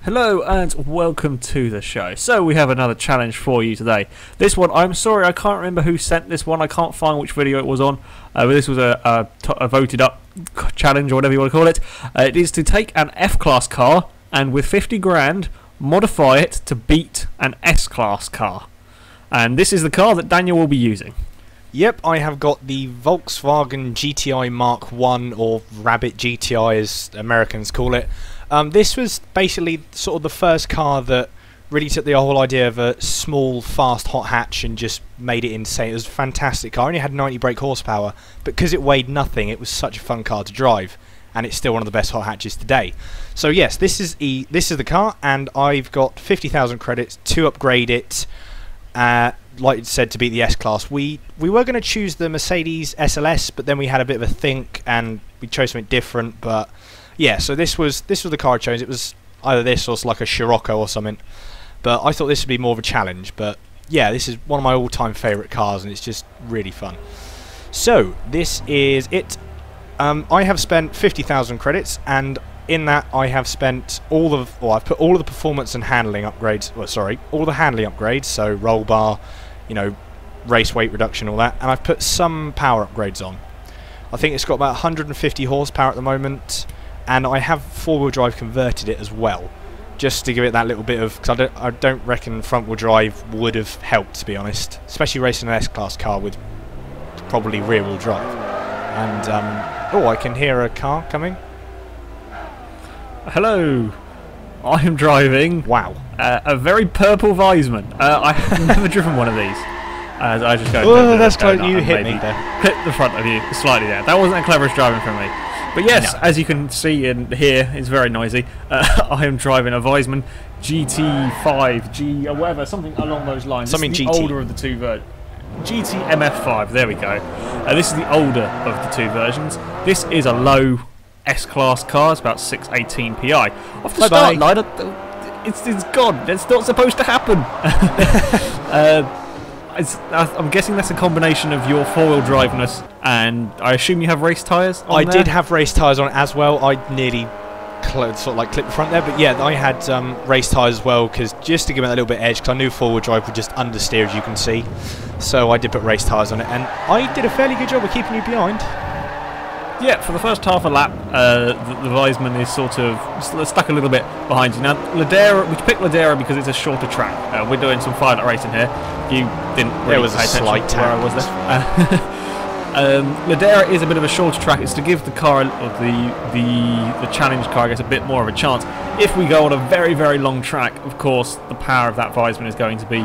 Hello and welcome to the show. So we have another challenge for you today. This one, I'm sorry, I can't remember who sent this one. I can't find which video it was on. But this was a voted up challenge or whatever you want to call it. It is to take an F-Class car and with 50 grand modify it to beat an S-Class car. And this is the car that Daniel will be using. Yep, I have got the Volkswagen GTI Mark 1 or Rabbit GTI as Americans call it. This was basically sort of the first car that really took the whole idea of a small, fast, hot hatch and just made it insane. It was a fantastic car. It only had 90 brake horsepower, but because it weighed nothing, it was such a fun car to drive, and it's still one of the best hot hatches today. So yes, this is the car, and I've got 50,000 credits to upgrade it. Like it said, to beat the S-Class. We were going to choose the Mercedes SLS, but then we had a bit of a think, and we chose something different. But yeah, so this was the car I chose. It was either this or like a Scirocco or something. But I thought this would be more of a challenge. But yeah, this is one of my all-time favourite cars, and it's just really fun. So this is it. I have spent 50,000 credits, and in that I have spent I've put all of the performance and handling upgrades. Well, sorry, all the handling upgrades. So roll bar, you know, race weight reduction, all that, and I've put some power upgrades on. I think it's got about 150 horsepower at the moment. And I have four-wheel drive converted it as well, just to give it that little bit of, because I don't reckon front-wheel drive would have helped, to be honest, especially racing an S-Class car with probably rear-wheel drive. And oh, I can hear a car coming. Hello, I am driving. Wow, a very purple Wiesmann. I have never driven one of these. I just go. Oh, that's close. You hit me there. Hit the front of you slightly there. That wasn't the cleverest driving from me. But yes, no. As you can see and hear, it's very noisy. I am driving a Wiesmann GT5, or whatever, something along those lines. Something this is GT. The older of the two versions. GT MF5, there we go. This is the older of the two versions. This is a low S-Class car, it's about 618 PI. Off the start line, it's gone. It's not supposed to happen. I'm guessing that's a combination of your four-wheel driveness, and I assume you have race tyres on I there? did have race tyres on it as well. I nearly sort of like clipped the front there, but yeah, I had race tyres as well, because just to give it a little bit of edge, because I knew four-wheel drive would just understeer, as you can see. So I did put race tyres on it, and I did a fairly good job of keeping you behind. Yeah, for the first half a lap, the Wiesmann is sort of stuck a little bit behind you. Now, Ladera, we picked Ladera because it's a shorter track. We're doing some fire racing here. You didn't really there was pay a slight attention to where I was there. Ladera is a bit of a shorter track. It's to give the car, the challenge car, I guess, a bit more of a chance. If we go on a very, very long track, of course, the power of that Wiesmann is going to be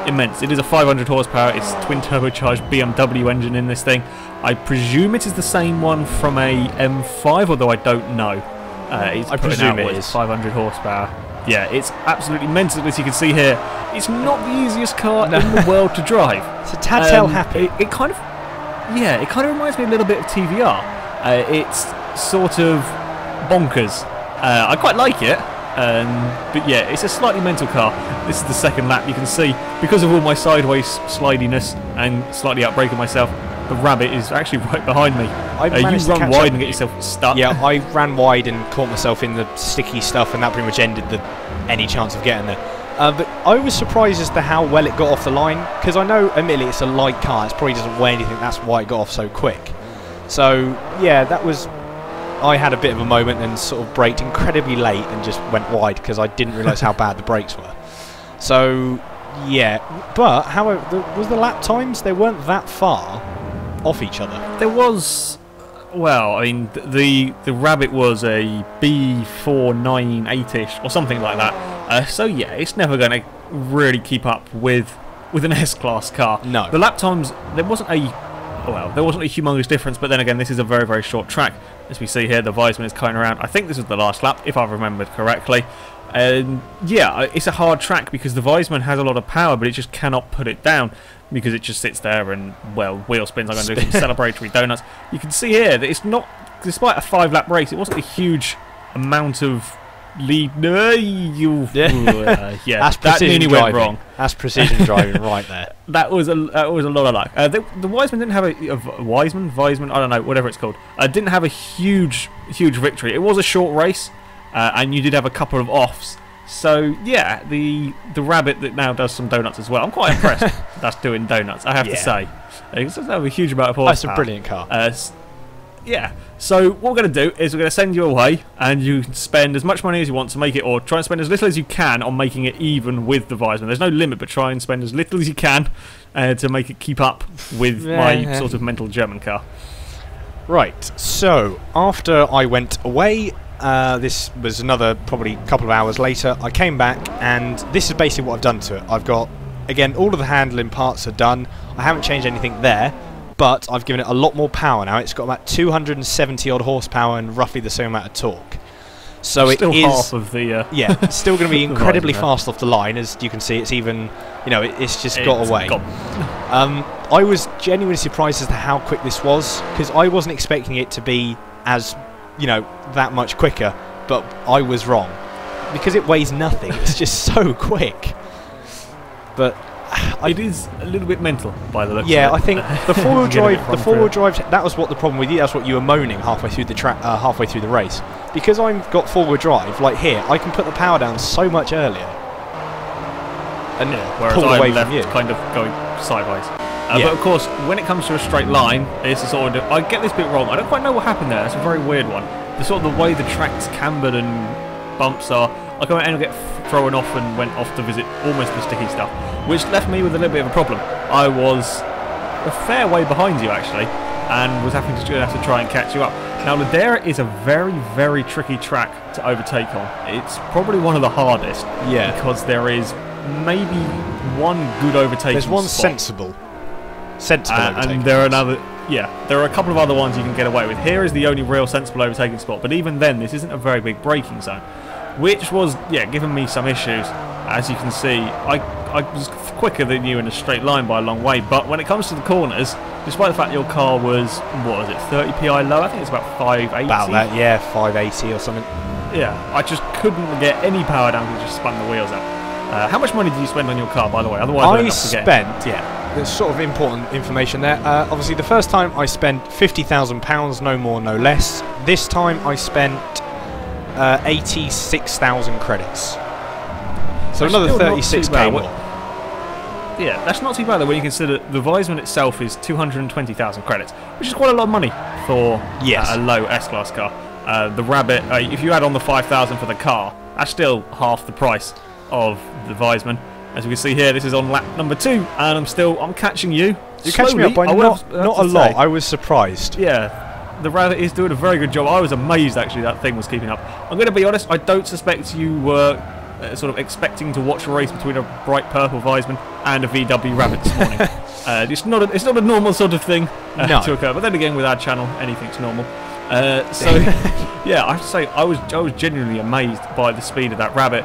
immense. It is a 500 horsepower. It's twin turbocharged BMW engine in this thing. I presume it is the same one from a M5, although I don't know. I presume it is 500 horsepower. Yeah, it's absolutely mental, as you can see here. It's not the easiest car in the world to drive. It's a tad tail happy. It kind of reminds me a little bit of TVR. It's sort of bonkers. I quite like it. But yeah, it's a slightly mental car. This is the second lap. You can see, because of all my sideways slidiness and slightly outbraking myself, the Rabbit is actually right behind me. You run wide and get yourself stuck. Yeah, I ran wide and caught myself in the sticky stuff, and that pretty much ended any chance of getting there. But I was surprised as to how well it got off the line, because I know, admittedly, it's a light car. It probably doesn't weigh anything. That's why it got off so quick. So yeah, that was. I had a bit of a moment and sort of braked incredibly late and just went wide because I didn't realise how bad the brakes were. So yeah, but however, was the lap times, they weren't that far off each other. There was, well, I mean, the Rabbit was a B498ish or something like that. So yeah, it's never going to really keep up with an S-Class car. No. The lap times, there wasn't a humongous difference, but then again, this is a very, very short track. As we see here, the Wiesmann is coming around. I think this was the last lap, if I remembered correctly. Yeah, it's a hard track because the Wiesmann has a lot of power, but it just cannot put it down because it just sits there and, well, wheel spins. I'm going to do some celebratory donuts. You can see here that it's not, despite a 5-lap race, it wasn't a huge amount of lead. Yeah, that's precision that driving. Went wrong. That's precision driving right there. That was a lot of luck. The Wiesmann didn't have a Wiesmann, I don't know, whatever it's called. Didn't have a huge victory. It was a short race, and you did have a couple of offs. So yeah, the Rabbit that now does some donuts as well. I'm quite impressed that's doing donuts, I have to say. It doesn't have a huge amount of horsepower. That's a brilliant car. Yeah, so what we're going to do is we're going to send you away, and you can spend as much money as you want to make it, or try and spend as little as you can on making it even with the Wiesmann. There's no limit, but try and spend as little as you can to make it keep up with my sort of mental German car. Right, so after I went away, this was another probably couple of hours later, I came back, and this is basically what I've done to it. I've got, again, all of the handling parts are done. I haven't changed anything there. But I've given it a lot more power now. It's got about 270 odd horsepower and roughly the same amount of torque. So it is half of the yeah, it's still going to be incredibly fast off the line. As you can see, it's even, you know, it's just got away. I was genuinely surprised as to how quick this was, because I wasn't expecting it to be as, you know, that much quicker. But I was wrong, because it weighs nothing. It's just so quick. But it is a little bit mental by the looks of it. Yeah, I think the four-wheel drive. The four-wheel drive. That was what the problem with you. That's what you were moaning halfway through the halfway through the race. Because I've got four-wheel drive, like here, I can put the power down so much earlier, and whereas pull away left from you. kind of going sideways. But of course, when it comes to a straight line, it's a sort of. I get this bit wrong. I don't quite know what happened there. It's a very weird one. The sort of the way the track's cambered and bumps are. I go and get thrown off and went off to visit almost the sticky stuff, which left me with a little bit of a problem. I was a fair way behind you actually, and was having to try and catch you up. Now Ladera is a very, very tricky track to overtake on. It's probably one of the hardest, because there is maybe one good overtaking There's one spot. sensible overtaking. And there are there are a couple of other ones you can get away with. Here is the only real sensible overtaking spot, but even then, this isn't a very big braking zone, which was giving me some issues. As you can see, I was quicker than you in a straight line by a long way, but when it comes to the corners, despite the fact your car was, what was it, 30 psi low, I think it's about 580. About that, yeah, 580 or something. Yeah, I just couldn't get any power down because it just spun the wheels out. How much money did you spend on your car, by the way? Otherwise, I spent, there's sort of important information there. Obviously, the first time I spent £50,000, no more, no less. This time I spent 86,000 credits. So another 36k more. Yeah, that's not too bad though when you consider the Wiesmann itself is 220,000 credits, which is quite a lot of money for a low S-Class car. The Rabbit, if you add on the 5,000 for the car, that's still half the price of the Wiesmann. As we can see here, this is on lap number 2, and I'm catching you. You're catching me up by not a lot. I was surprised. Yeah, the Rabbit is doing a very good job. I was amazed actually that thing was keeping up. I'm going to be honest, I don't suspect you were sort of expecting to watch a race between a bright purple Wiesmann and a VW Rabbit this morning. It's not a normal sort of thing to occur. But then again, with our channel, anything's normal. Yeah, I have to say I was genuinely amazed by the speed of that Rabbit.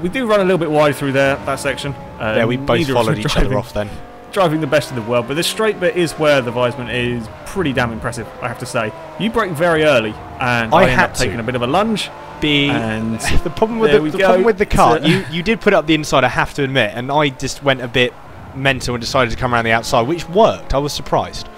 We do run a little bit wide through that section. Yeah, we both followed each other off then. Driving the best in the world, but this straight bit is where the Wiesmann is pretty damn impressive, I have to say. You brake very early, and I ended up taking a bit of a lunge. And the problem with the car, you did put up the inside, I have to admit, and I just went a bit mental and decided to come around the outside, which worked. I was surprised.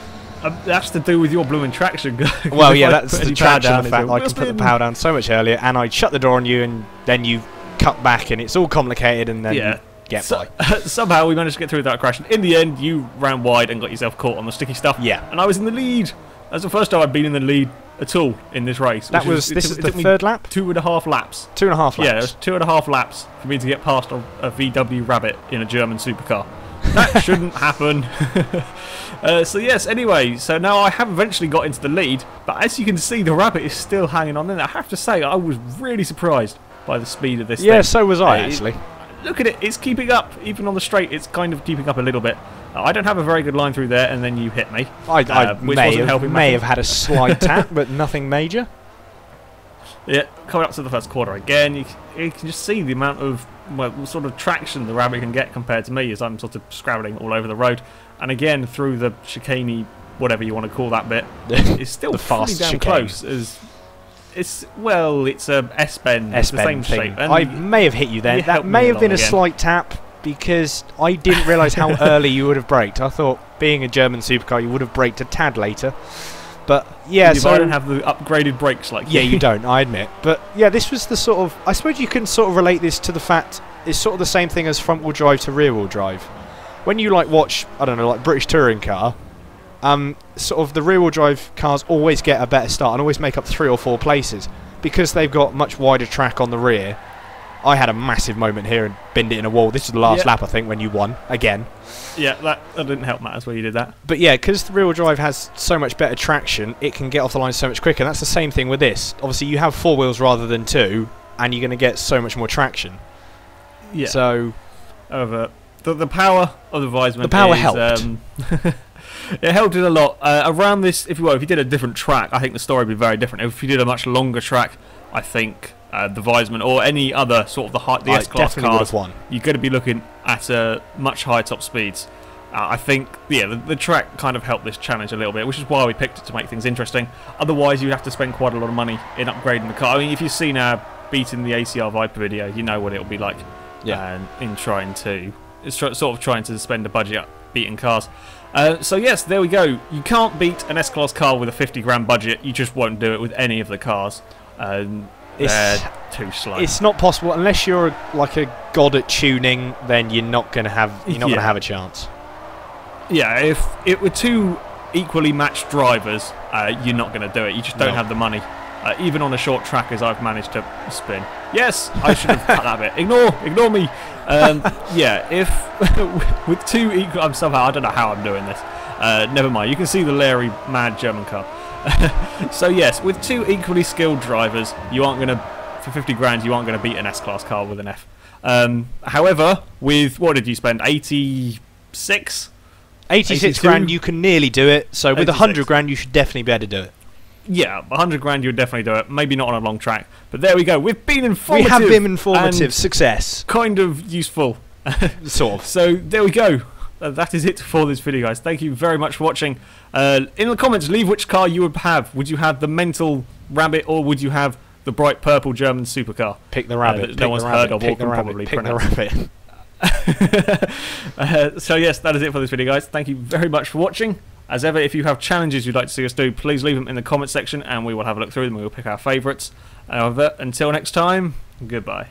That's to do with your blooming traction. Well, yeah, that's the traction. The fact I can put the power down so much earlier, and I shut the door on you, and then you cut back, and it's all complicated, and then you get by. Somehow we managed to get through without crashing. In the end, you ran wide and got yourself caught on the sticky stuff. Yeah, and I was in the lead. That's the first time I've been in the lead at all in this race. This is the third lap? 2.5 laps. 2.5 laps. Yeah, it was 2.5 laps for me to get past a VW Rabbit in a German supercar. That shouldn't happen. So yes, anyway, so now I have eventually got into the lead, but as you can see, the Rabbit is still hanging on in. I have to say, I was really surprised by the speed of this thing. Yeah, so was I, actually. Look at it, it's keeping up. Even on the straight, it's kind of keeping up a little bit. I don't have a very good line through there, and then you hit me. I may have had a slight tap, but nothing major. Yeah, coming up to the first quarter again, you can just see the amount of sort of traction the Rabbit can get compared to me as I'm sort of scrabbling all over the road. And again, through the chicane, whatever you want to call that bit, it's still pretty damn close. It's a S-bend. It's the same shape. And I may have hit you then. That may have been a slight tap, because I didn't realise how early you would have braked. I thought, being a German supercar, you would have braked a tad later. But yeah, so I don't have the upgraded brakes like yeah, you don't. I admit. But yeah, this was the sort of. I suppose you can sort of relate this to the fact it's sort of the same thing as front-wheel drive to rear-wheel drive. When you like watch, I don't know, like British touring car, sort of the rear-wheel drive cars always get a better start and always make up 3 or 4 places because they've got much wider track on the rear. I had a massive moment here and binned it in a wall. This is the last lap, I think, when you won again. Yeah, that didn't help matters where you did that. But yeah, because the rear-wheel drive has so much better traction, it can get off the line so much quicker. And that's the same thing with this. Obviously, you have 4 wheels rather than 2, and you're going to get so much more traction. Yeah. So, however, the power of the Wiesmann. The power helped. It helped it a lot. Around this, if you did a different track, I think the story would be very different. If you did a much longer track, I think the Wiesmann or any other sort of the S-Class cars, you're going to be looking at much higher top speeds. I think, the track kind of helped this challenge a little bit, which is why we picked it to make things interesting. Otherwise, you'd have to spend quite a lot of money in upgrading the car. I mean, if you've seen our beating the ACR Viper video, you know what it'll be like. Yeah. In trying to spend a budget up beating cars. So yes, there we go. You can't beat an S-Class car with a 50 grand budget. You just won't do it with any of the cars. They're too slow. It's not possible unless you're like a god at tuning. Then you're not going to have a chance. Yeah, if it were 2 equally matched drivers, you're not going to do it. You just don't have the money. Even on a short track, as I've managed to spin. Yes, I should have cut that bit. Ignore me. Yeah, if with 2 equal, I don't know how I'm doing this. Never mind. You can see the Larry mad German car. So yes, with 2 equally skilled drivers, you aren't going to, for 50 grand, you aren't going to beat an S-Class car with an F. However, with what did you spend? 86 grand, you can nearly do it. So with 100 grand, you should definitely be able to do it. Yeah, 100 grand, you'd definitely do it. Maybe not on a long track, but there we go. We've been informative. We have been informative. Success. Kind of useful. Sort of. So there we go. That is it for this video, guys. Thank you very much for watching. In the comments, leave which car you would have. Would you have the mental rabbit, or would you have the bright purple German supercar? Pick the rabbit. No one's heard of or can probably pronounce. Pick the rabbit. So yes, that is it for this video, guys. Thank you very much for watching. As ever, if you have challenges you'd like to see us do, please leave them in the comment section and we will have a look through them and we'll pick our favourites. However, until next time, goodbye.